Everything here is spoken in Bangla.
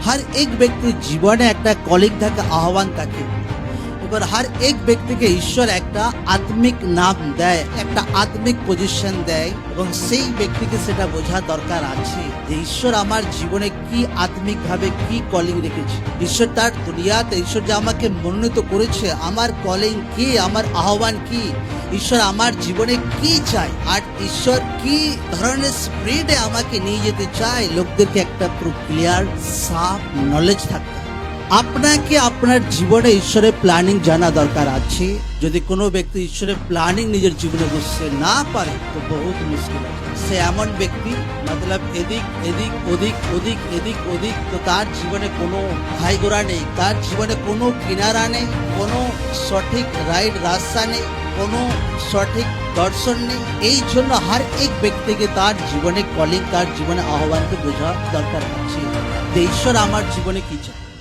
हर एक व्यक्ति जीवने एक कलिंग থাকে আহ্বান থাকে এবার हर एक ব্যক্তিকে ঈশ্বর একটা আত্মিক নাম দেয় একটা আত্মিক পজিশন দেয় এবং সেই ব্যক্তিকে সেটা বোঝা দরকার আছে যে ঈশ্বর আমার জীবনে কি আত্মিকভাবে কি কলিং রেখেছে ঈশ্বর তার দুনিয়াতে ঈশ্বর যে আমাকে মনোনীত করেছে আমার কলিং কি আমার আহ্বান কি ঈশ্বর আমার জীবনে কি চায় আর ঈশ্বর কি ধরনের স্পিরিটে আমাকে নিয়ে যেতে চায় লোকদেরকে একটা পুরো ক্লিয়ার সাফ নলেজ থাকতে আপনাকে আপনার জীবনে ঈশ্বরের প্ল্যানিং জানা দরকার আছে যদি কোনো ব্যক্তি ঈশ্বরের প্ল্যানিং নিজের জীবনে বুঝতে না পারে তো বহুত মুশকিল আছে সে এমন ব্যক্তি মতলব এদিক এদিক ওদিক ওদিক এদিক ওদিক তো তার জীবনে কোনো ঘাইগোড়া নেই তার জীবনে কোনো কিনারা নেই কোনো সঠিক রাইট রাস্তা নেই কোনো সঠিক দর্শন নেই এই জন্য हर एक ব্যক্তিকে তার জীবনে কলিং তার জীবনে আহ্বানকে বোঝা দরকার আছে যে ঈশ্বর আমার জীবনে কি চায়